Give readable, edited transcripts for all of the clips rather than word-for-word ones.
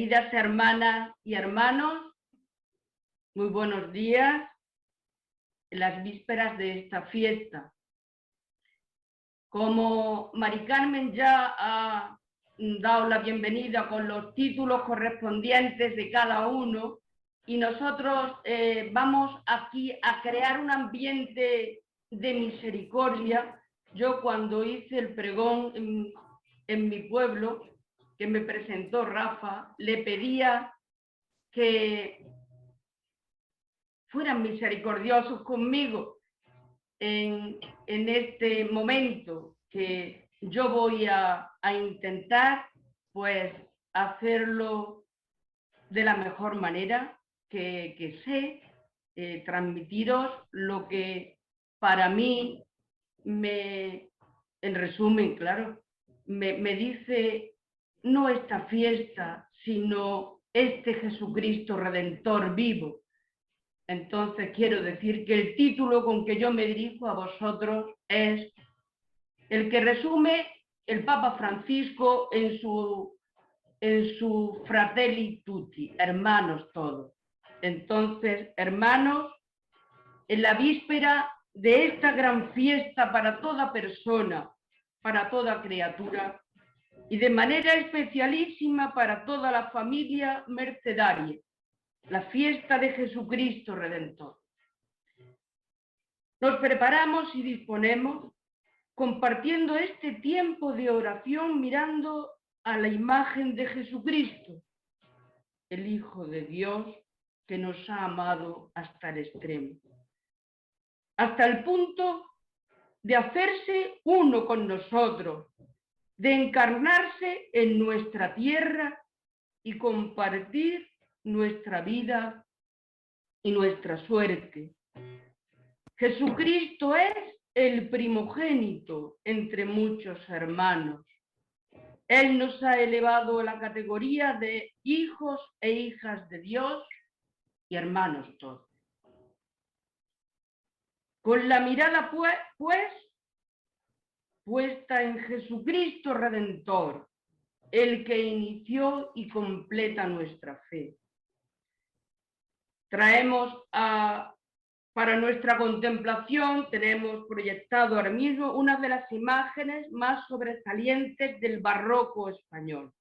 Queridas hermanas y hermanos, muy buenos días en las vísperas de esta fiesta. Como Mari Carmen ya ha dado la bienvenida con los títulos correspondientes de cada uno, y nosotros vamos aquí a crear un ambiente de misericordia. Yo cuando hice el pregón en mi pueblo, que me presentó Rafa, le pedía que fueran misericordiosos conmigo en este momento, que yo voy a intentar pues hacerlo de la mejor manera que sé, transmitiros lo que para mí en resumen, claro, me dice no esta fiesta, sino este Jesucristo Redentor vivo. Entonces quiero decir que el título con que yo me dirijo a vosotros es el que resume el Papa Francisco en su Fratelli Tutti, hermanos todos. Entonces, hermanos, en la víspera de esta gran fiesta para toda persona, para toda criatura, y de manera especialísima para toda la familia mercedaria, la fiesta de Jesucristo Redentor. Nos preparamos y disponemos compartiendo este tiempo de oración mirando a la imagen de Jesucristo, el Hijo de Dios que nos ha amado hasta el extremo, hasta el punto de hacerse uno con nosotros, de encarnarse en nuestra tierra y compartir nuestra vida y nuestra suerte. Jesucristo es el primogénito entre muchos hermanos. Él nos ha elevado a la categoría de hijos e hijas de Dios y hermanos todos. Con la mirada, pues, puesta en Jesucristo Redentor, el que inició y completa nuestra fe. Traemos para nuestra contemplación, tenemos proyectado ahora mismo una de las imágenes más sobresalientes del barroco español.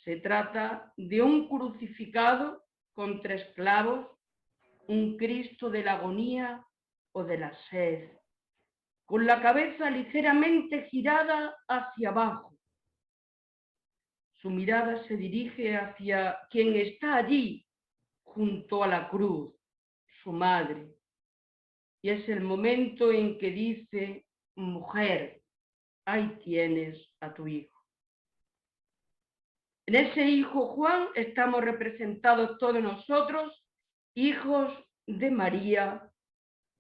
Se trata de un crucificado con 3 clavos, un Cristo de la agonía o de la sed, con la cabeza ligeramente girada hacia abajo. Su mirada se dirige hacia quien está allí, junto a la cruz, su madre. Y es el momento en que dice: mujer, ahí tienes a tu hijo. En ese hijo Juan estamos representados todos nosotros, hijos de María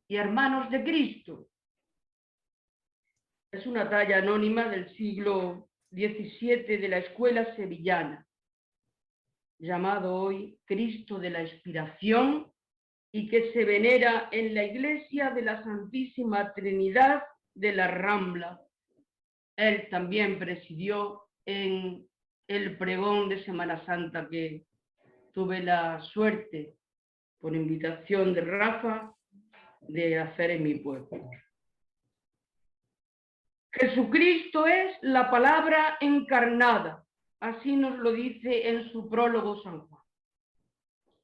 y hermanos de Cristo. Es una talla anónima del siglo XVII de la escuela sevillana, llamado hoy Cristo de la Expiración, y que se venera en la iglesia de la Santísima Trinidad de la Rambla. Él también presidió en el pregón de Semana Santa que tuve la suerte, por invitación de Rafa, de hacer en mi pueblo. Jesucristo es la palabra encarnada, así nos lo dice en su prólogo San Juan.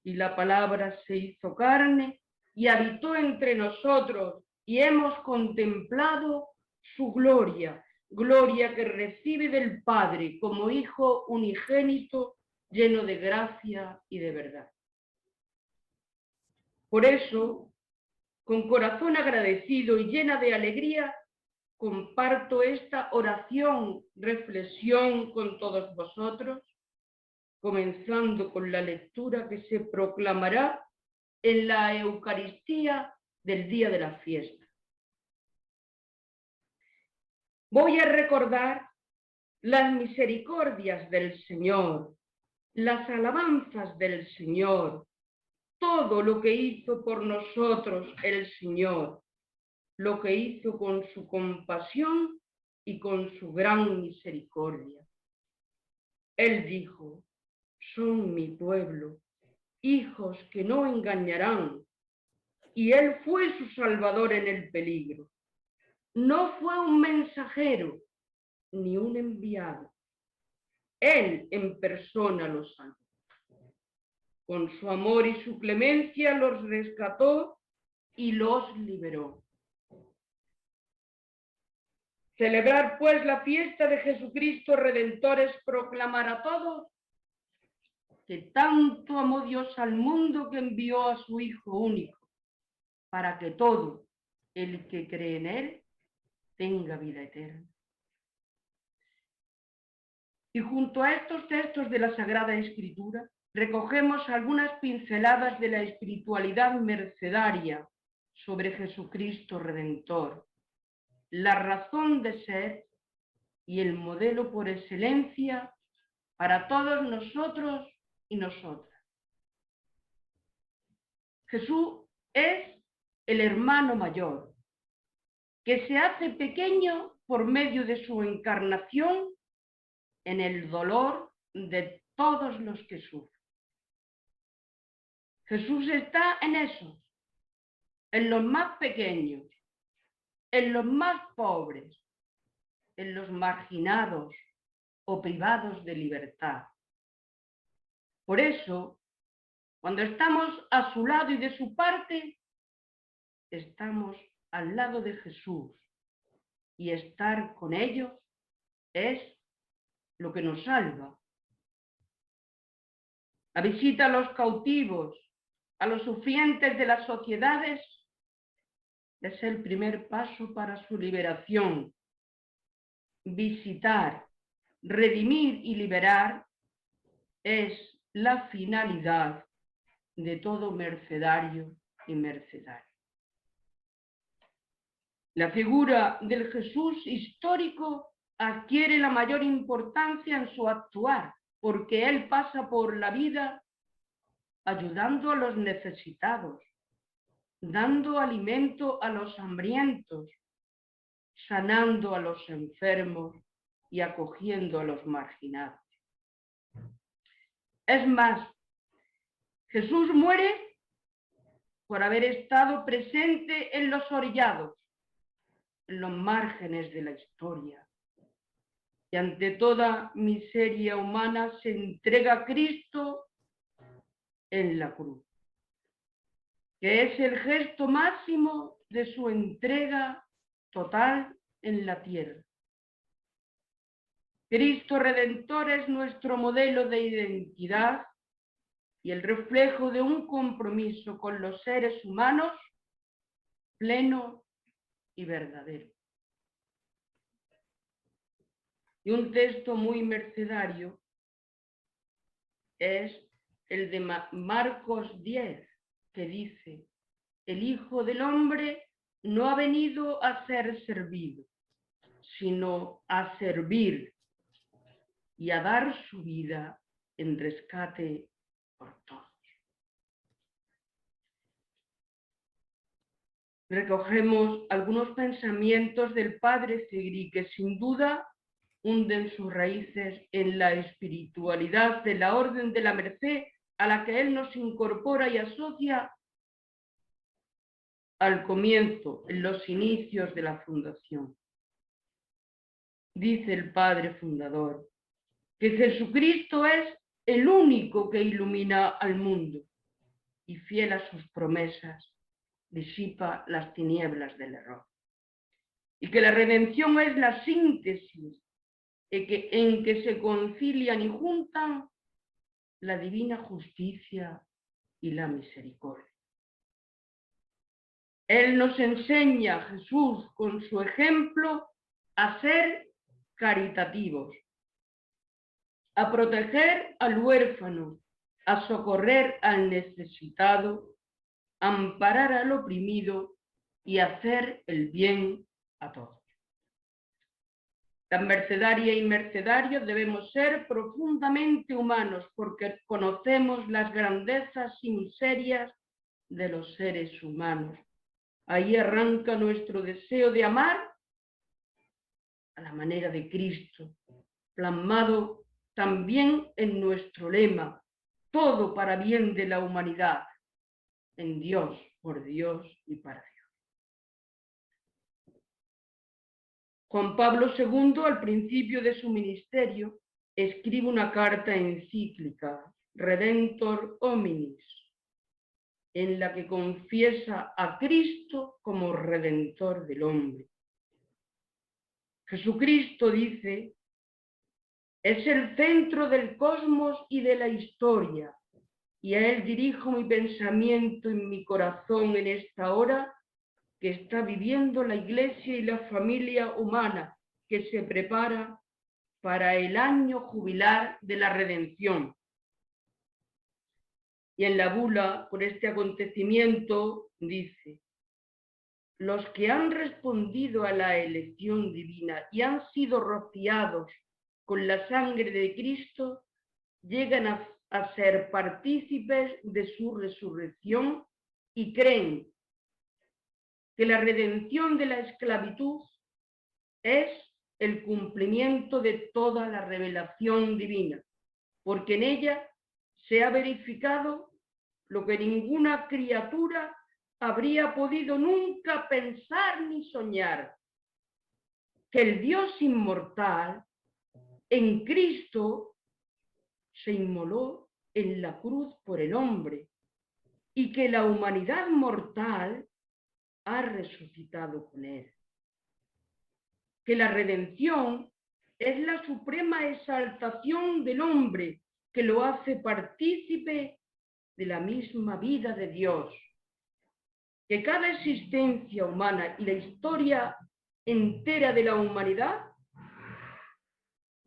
Y la palabra se hizo carne y habitó entre nosotros, y hemos contemplado su gloria, gloria que recibe del Padre como Hijo unigénito, lleno de gracia y de verdad. Por eso, con corazón agradecido y llena de alegría, comparto esta oración, reflexión con todos vosotros, comenzando con la lectura que se proclamará en la Eucaristía del día de la fiesta. Voy a recordar las misericordias del Señor, las alabanzas del Señor, todo lo que hizo por nosotros el Señor, lo que hizo con su compasión y con su gran misericordia. Él dijo: son mi pueblo, hijos que no engañarán, y él fue su salvador en el peligro. No fue un mensajero ni un enviado. Él en persona los salvó. Con su amor y su clemencia los rescató y los liberó. Celebrar pues la fiesta de Jesucristo Redentor es proclamar a todos que tanto amó Dios al mundo que envió a su Hijo único, para que todo el que cree en él tenga vida eterna. Y junto a estos textos de la Sagrada Escritura, recogemos algunas pinceladas de la espiritualidad mercedaria sobre Jesucristo Redentor, la razón de ser y el modelo por excelencia para todos nosotros y nosotras. Jesús es el hermano mayor, que se hace pequeño por medio de su encarnación en el dolor de todos los que sufren. Jesús está en esos, en los más pequeños, en los más pobres, en los marginados o privados de libertad. Por eso, cuando estamos a su lado y de su parte, estamos al lado de Jesús, y estar con ellos es lo que nos salva. La visita a los cautivos, a los sufrientes de las sociedades, es el primer paso para su liberación. Visitar, redimir y liberar es la finalidad de todo mercedario y mercedaria. La figura del Jesús histórico adquiere la mayor importancia en su actuar, porque él pasa por la vida ayudando a los necesitados, dando alimento a los hambrientos, sanando a los enfermos y acogiendo a los marginados. Es más, Jesús muere por haber estado presente en los orillados, en los márgenes de la historia. Y ante toda miseria humana se entrega a Cristo en la cruz, que es el gesto máximo de su entrega total en la tierra. Cristo Redentor es nuestro modelo de identidad y el reflejo de un compromiso con los seres humanos pleno y verdadero. Y un texto muy mercedario es el de Marcos 10, que dice: el Hijo del Hombre no ha venido a ser servido, sino a servir y a dar su vida en rescate por todos. Recogemos algunos pensamientos del padre Segri que sin duda hunden sus raíces en la espiritualidad de la Orden de la Merced a la que él nos incorpora y asocia al comienzo, en los inicios de la fundación. Dice el padre fundador que Jesucristo es el único que ilumina al mundo y, fiel a sus promesas, disipa las tinieblas del error. Y que la redención es la síntesis en que se concilian y juntan la divina justicia y la misericordia. Él nos enseña, Jesús, con su ejemplo, a ser caritativos, a proteger al huérfano, a socorrer al necesitado, a amparar al oprimido y a hacer el bien a todos. Tan mercedaria y mercedarios debemos ser profundamente humanos porque conocemos las grandezas y miserias de los seres humanos. Ahí arranca nuestro deseo de amar a la manera de Cristo, plasmado también en nuestro lema: todo para bien de la humanidad, en Dios, por Dios y para Dios. Juan Pablo II, al principio de su ministerio, escribe una carta encíclica, Redentor Hominis, en la que confiesa a Cristo como Redentor del hombre. Jesucristo, dice, es el centro del cosmos y de la historia, y a Él dirijo mi pensamiento y mi corazón en esta hora que está viviendo la Iglesia y la familia humana que se prepara para el año jubilar de la redención. Y en la bula, por este acontecimiento, dice: los que han respondido a la elección divina y han sido rociados con la sangre de Cristo, llegan a ser partícipes de su resurrección y creen que la redención de la esclavitud es el cumplimiento de toda la revelación divina, porque en ella se ha verificado lo que ninguna criatura habría podido nunca pensar ni soñar, que el Dios inmortal en Cristo se inmoló en la cruz por el hombre y que la humanidad mortal ha resucitado con él. Que la redención es la suprema exaltación del hombre que lo hace partícipe de la misma vida de Dios. Que cada existencia humana y la historia entera de la humanidad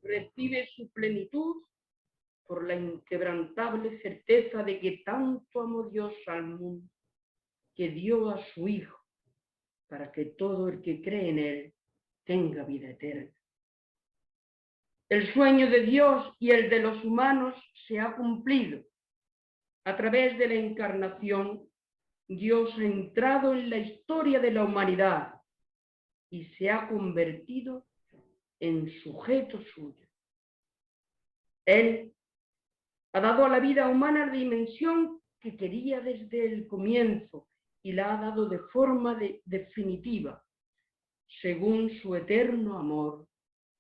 recibe su plenitud por la inquebrantable certeza de que tanto amó Dios al mundo, que dio a su Hijo, para que todo el que cree en Él tenga vida eterna. El sueño de Dios y el de los humanos se ha cumplido. A través de la encarnación, Dios ha entrado en la historia de la humanidad y se ha convertido en sujeto suyo. Él ha dado a la vida humana la dimensión que quería desde el comienzo y la ha dado de forma definitiva, según su eterno amor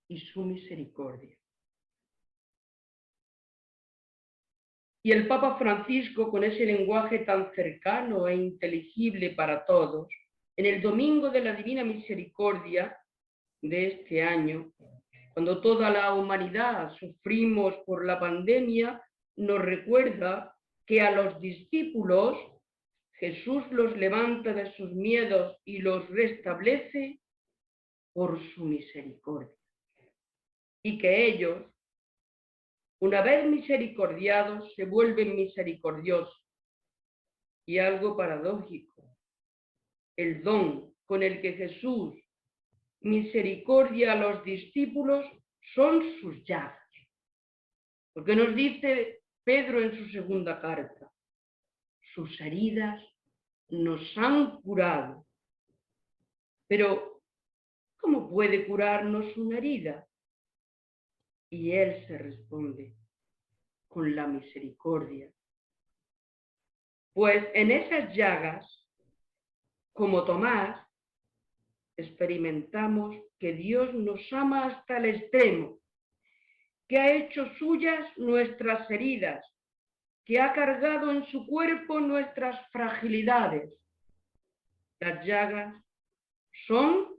y su misericordia. Y el Papa Francisco, con ese lenguaje tan cercano e inteligible para todos, en el Domingo de la Divina Misericordia de este año, cuando toda la humanidad sufrimos por la pandemia, nos recuerda que a los discípulos Jesús los levanta de sus miedos y los restablece por su misericordia. Y que ellos, una vez misericordiados, se vuelven misericordiosos. Y algo paradójico, el don con el que Jesús misericordia a los discípulos son sus llagas. Porque nos dice Pedro en su segunda carta: sus heridas nos han curado. Pero, ¿cómo puede curarnos una herida? Y él se responde: con la misericordia. Pues en esas llagas, como Tomás, experimentamos que Dios nos ama hasta el extremo, que ha hecho suyas nuestras heridas, que ha cargado en su cuerpo nuestras fragilidades. Las llagas son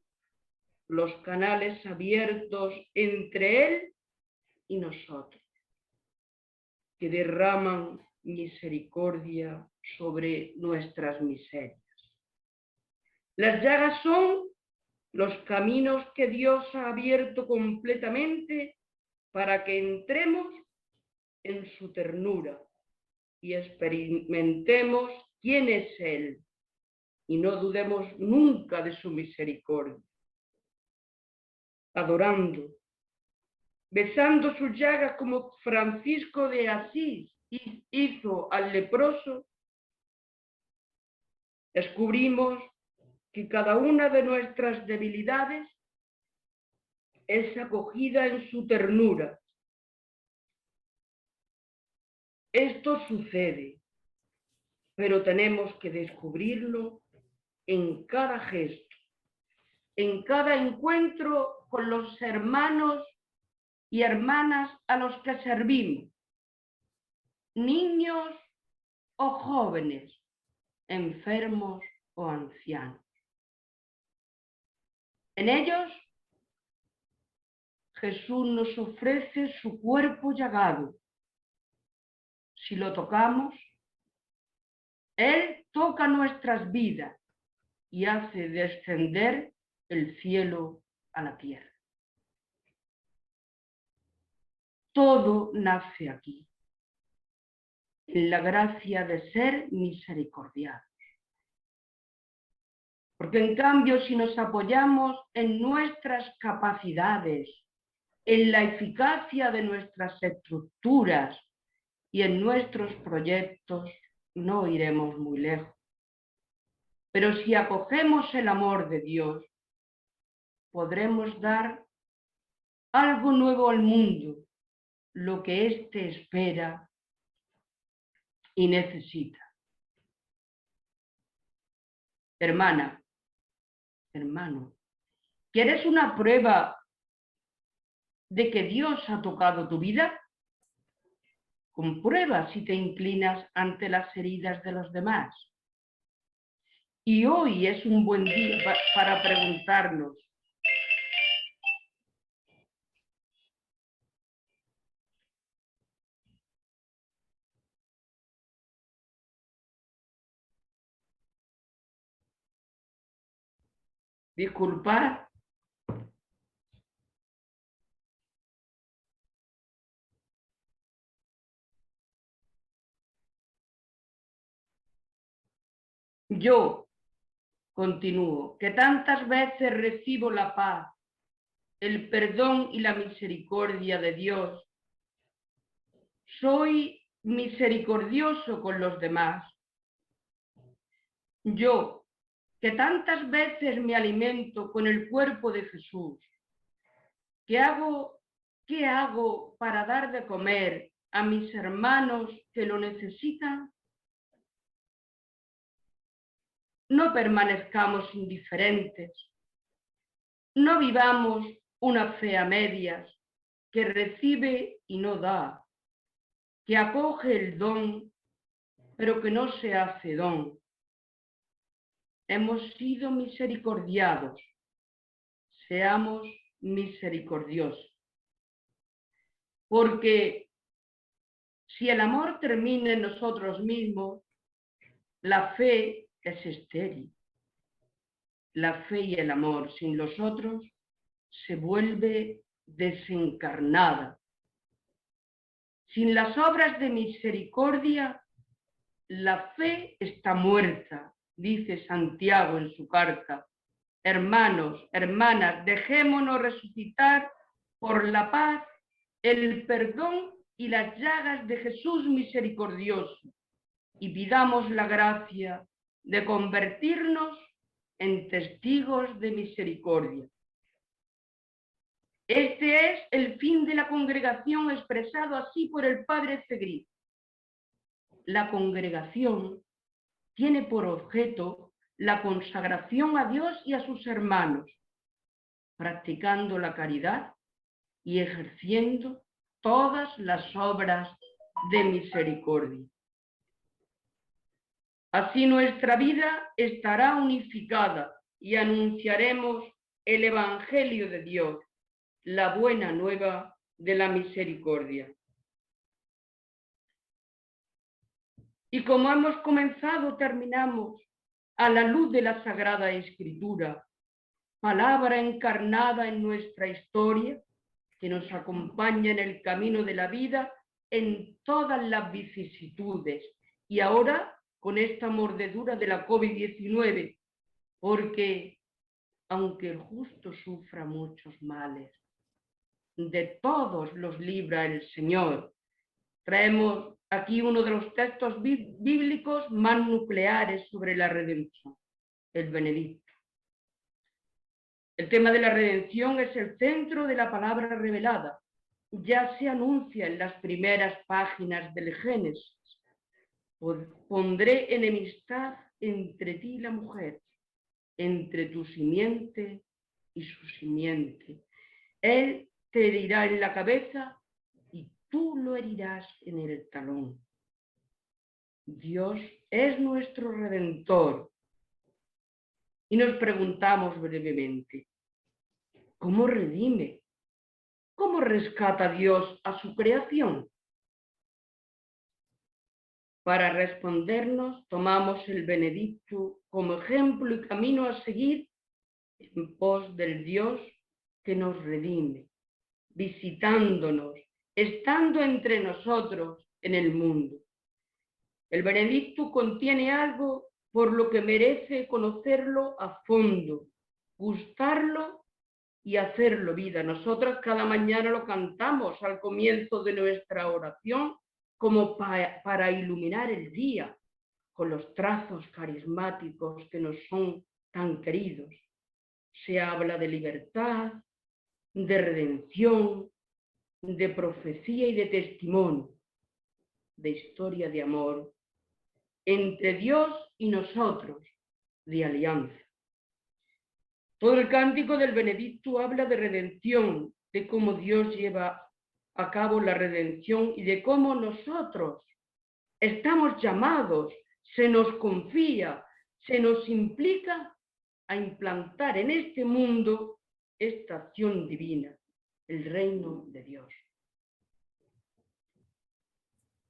los canales abiertos entre Él y nosotros, que derraman misericordia sobre nuestras miserias. Las llagas son los caminos que Dios ha abierto completamente para que entremos en su ternura y experimentemos quién es Él y no dudemos nunca de su misericordia. Adorando, besando sus llagas como Francisco de Asís hizo al leproso, descubrimos que cada una de nuestras debilidades es acogida en su ternura. Esto sucede, pero tenemos que descubrirlo en cada gesto, en cada encuentro con los hermanos y hermanas a los que servimos, niños o jóvenes, enfermos o ancianos. En ellos, Jesús nos ofrece su cuerpo llagado. Si lo tocamos, Él toca nuestras vidas y hace descender el cielo a la tierra. Todo nace aquí, en la gracia de ser misericordiados. Porque en cambio, si nos apoyamos en nuestras capacidades, en la eficacia de nuestras estructuras y en nuestros proyectos, no iremos muy lejos. Pero si acogemos el amor de Dios, podremos dar algo nuevo al mundo, lo que éste espera y necesita. Hermana, hermano, ¿quieres una prueba de que Dios ha tocado tu vida? Comprueba si te inclinas ante las heridas de los demás. Y hoy es un buen día para preguntarnos: disculpad, yo continúo, que tantas veces recibo la paz, el perdón y la misericordia de Dios. Soy misericordioso con los demás. Yo, que tantas veces me alimento con el cuerpo de Jesús, ¿qué hago para dar de comer a mis hermanos que lo necesitan? No permanezcamos indiferentes. No vivamos una fe a medias, que recibe y no da, que acoge el don, pero que no se hace don. Hemos sido misericordiados, seamos misericordiosos. Porque si el amor termina en nosotros mismos, la fe es estéril. La fe y el amor sin los otros se vuelve desencarnada. Sin las obras de misericordia, la fe está muerta, dice Santiago en su carta. Hermanos, hermanas, dejémonos resucitar por la paz, el perdón y las llagas de Jesús misericordioso, y pidamos la gracia de convertirnos en testigos de misericordia. Este es el fin de la congregación expresado así por el Padre Segrí. La congregación tiene por objeto la consagración a Dios y a sus hermanos, practicando la caridad y ejerciendo todas las obras de misericordia. Así nuestra vida estará unificada y anunciaremos el Evangelio de Dios, la buena nueva de la misericordia. Y como hemos comenzado, terminamos a la luz de la Sagrada Escritura, palabra encarnada en nuestra historia, que nos acompaña en el camino de la vida en todas las vicisitudes. Y ahora, con esta mordedura de la COVID-19, porque aunque el justo sufra muchos males, de todos los libra el Señor. Traemos aquí uno de los textos bíblicos más nucleares sobre la redención, el Benedicto. El tema de la redención es el centro de la palabra revelada, ya se anuncia en las primeras páginas del Génesis. Pondré enemistad entre ti y la mujer, entre tu simiente y su simiente. Él te herirá en la cabeza y tú lo herirás en el talón. Dios es nuestro Redentor. Y nos preguntamos brevemente, ¿cómo redime? ¿Cómo rescata Dios a su creación? Para respondernos, tomamos el Benedictus como ejemplo y camino a seguir en pos del Dios que nos redime, visitándonos, estando entre nosotros en el mundo. El Benedictus contiene algo por lo que merece conocerlo a fondo, gustarlo y hacerlo vida. Nosotras cada mañana lo cantamos al comienzo de nuestra oración como para iluminar el día con los trazos carismáticos que nos son tan queridos. Se habla de libertad, de redención, de profecía y de testimonio, de historia de amor entre Dios y nosotros, de alianza. Todo el cántico del Benedictus habla de redención, de cómo Dios lleva a cabo la redención y de cómo nosotros estamos llamados, se nos confía, se nos implica a implantar en este mundo esta acción divina, el reino de Dios.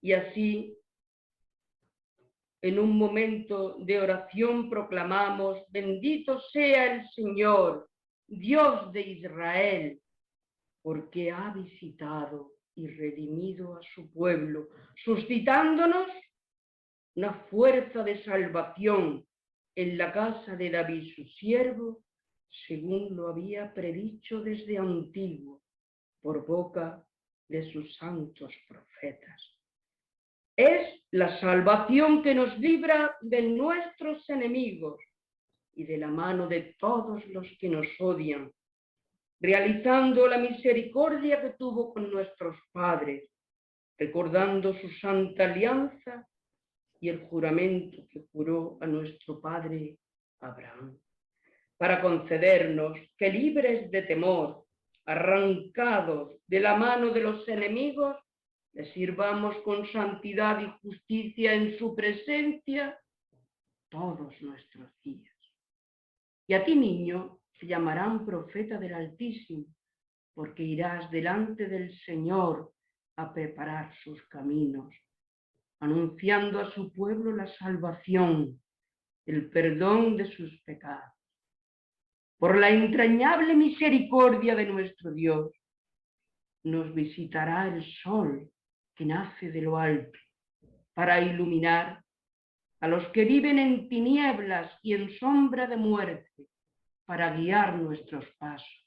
Y así, en un momento de oración proclamamos, bendito sea el Señor, Dios de Israel, porque ha visitado y redimido a su pueblo, suscitándonos una fuerza de salvación en la casa de David su siervo, según lo había predicho desde antiguo, por boca de sus santos profetas. Es la salvación que nos libra de nuestros enemigos y de la mano de todos los que nos odian, realizando la misericordia que tuvo con nuestros padres, recordando su santa alianza y el juramento que juró a nuestro padre Abraham, para concedernos que libres de temor, arrancados de la mano de los enemigos, le sirvamos con santidad y justicia en su presencia todos nuestros días. Y a ti, niño, te llamarán profeta del Altísimo, porque irás delante del Señor a preparar sus caminos, anunciando a su pueblo la salvación, el perdón de sus pecados. Por la entrañable misericordia de nuestro Dios, nos visitará el sol que nace de lo alto, para iluminar a los que viven en tinieblas y en sombra de muerte, para guiar nuestros pasos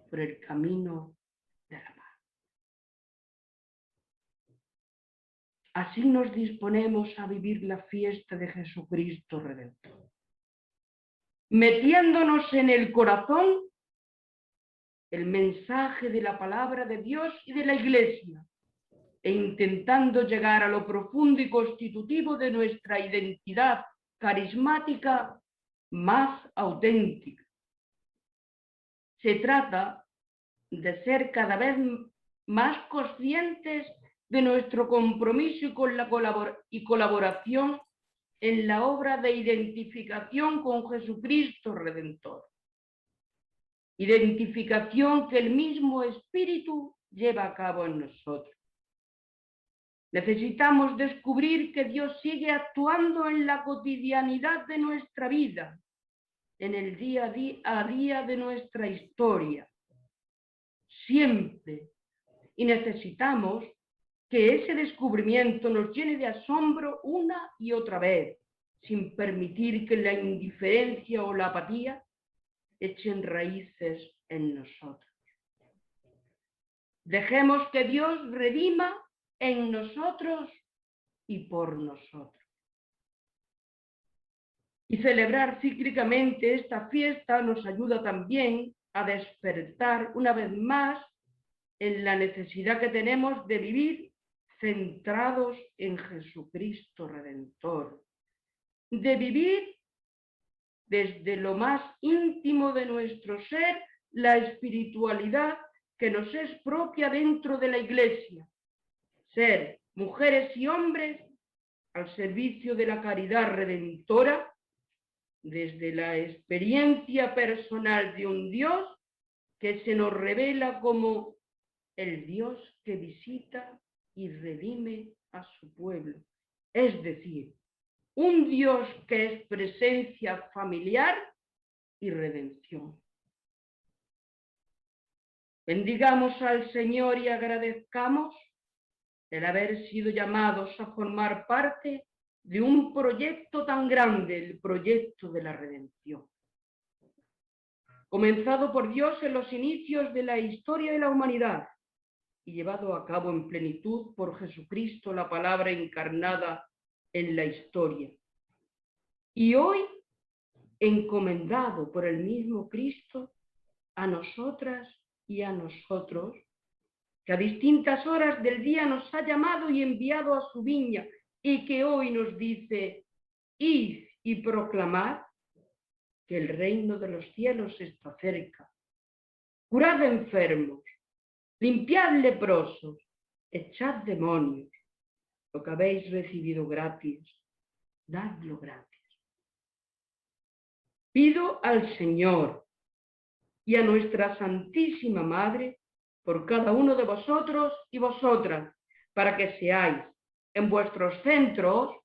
por el camino de la paz. Así nos disponemos a vivir la fiesta de Jesucristo Redentor, metiéndonos en el corazón el mensaje de la palabra de Dios y de la Iglesia, e intentando llegar a lo profundo y constitutivo de nuestra identidad carismática más auténtica. Se trata de ser cada vez más conscientes de nuestro compromiso y colaboración en la obra de identificación con Jesucristo Redentor. Identificación que el mismo Espíritu lleva a cabo en nosotros. Necesitamos descubrir que Dios sigue actuando en la cotidianidad de nuestra vida, en el día a día de nuestra historia, siempre. Y necesitamos que ese descubrimiento nos llene de asombro una y otra vez, sin permitir que la indiferencia o la apatía echen raíces en nosotros. Dejemos que Dios redima en nosotros y por nosotros. Y celebrar cíclicamente esta fiesta nos ayuda también a despertar una vez más en la necesidad que tenemos de vivir centrados en Jesucristo Redentor, de vivir desde lo más íntimo de nuestro ser la espiritualidad que nos es propia dentro de la Iglesia, ser mujeres y hombres al servicio de la caridad redentora, desde la experiencia personal de un Dios que se nos revela como el Dios que visita y redime a su pueblo. Es decir, un Dios que es presencia familiar y redención. Bendigamos al Señor y agradezcamos el haber sido llamados a formar parte de un proyecto tan grande, el proyecto de la redención. Comenzado por Dios en los inicios de la historia de la humanidad y llevado a cabo en plenitud por Jesucristo, la palabra encarnada en la historia. Y hoy, encomendado por el mismo Cristo a nosotras y a nosotros, que a distintas horas del día nos ha llamado y enviado a su viña y que hoy nos dice: id y proclamad que el reino de los cielos está cerca. Curad enfermos, limpiad leprosos, echad demonios. Lo que habéis recibido gratis, dadlo gratis. Pido al Señor y a nuestra Santísima Madre por cada uno de vosotros y vosotras, para que seáis en vuestros centros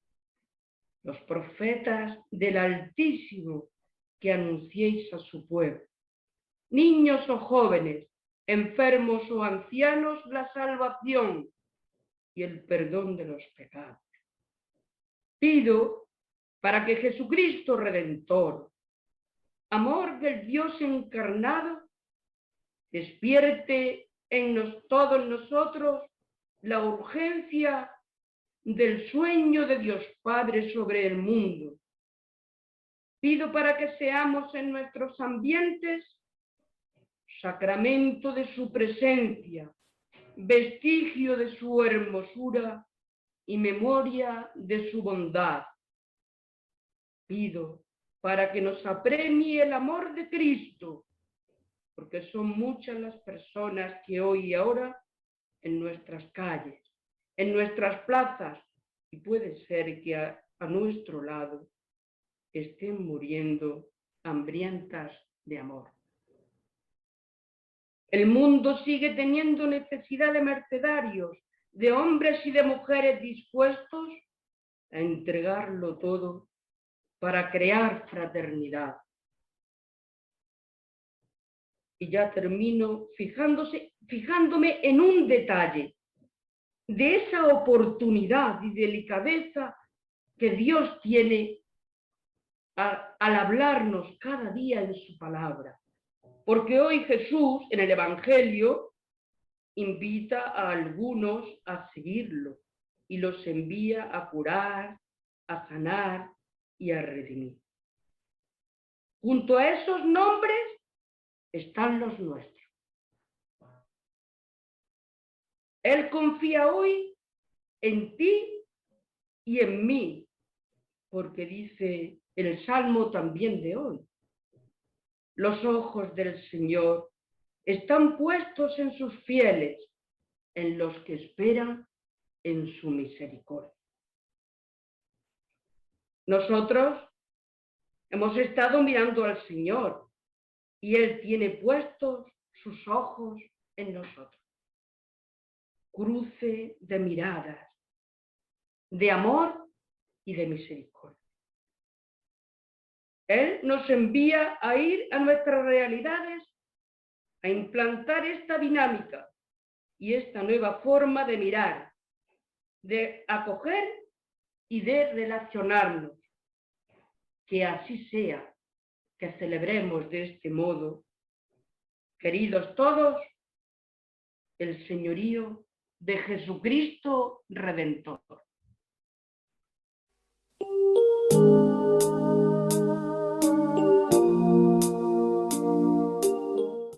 los profetas del Altísimo que anunciéis a su pueblo. Niños o jóvenes, enfermos o ancianos, la salvación y el perdón de los pecados. Pido para que Jesucristo Redentor, amor del Dios encarnado, despierte en todos nosotros la urgencia del sueño de Dios Padre sobre el mundo. Pido para que seamos en nuestros ambientes sacramento de su presencia, vestigio de su hermosura y memoria de su bondad. Pido para que nos apremie el amor de Cristo, porque son muchas las personas que hoy y ahora en nuestras calles, en nuestras plazas, y puede ser que a nuestro lado estén muriendo hambrientas de amor. El mundo sigue teniendo necesidad de mercedarios, de hombres y de mujeres dispuestos a entregarlo todo para crear fraternidad. Y ya termino fijándome en un detalle de esa oportunidad y delicadeza que Dios tiene al hablarnos cada día en su palabra. Porque hoy Jesús, en el Evangelio, invita a algunos a seguirlo y los envía a curar, a sanar y a redimir. Junto a esos nombres están los nuestros. Él confía hoy en ti y en mí, porque dice el Salmo también de hoy: los ojos del Señor están puestos en sus fieles, en los que esperan en su misericordia. Nosotros hemos estado mirando al Señor y Él tiene puestos sus ojos en nosotros. Cruce de miradas, de amor y de misericordia. Él nos envía a ir a nuestras realidades, a implantar esta dinámica y esta nueva forma de mirar, de acoger y de relacionarnos. Que así sea, que celebremos de este modo, queridos todos, el señorío de Jesucristo Redentor.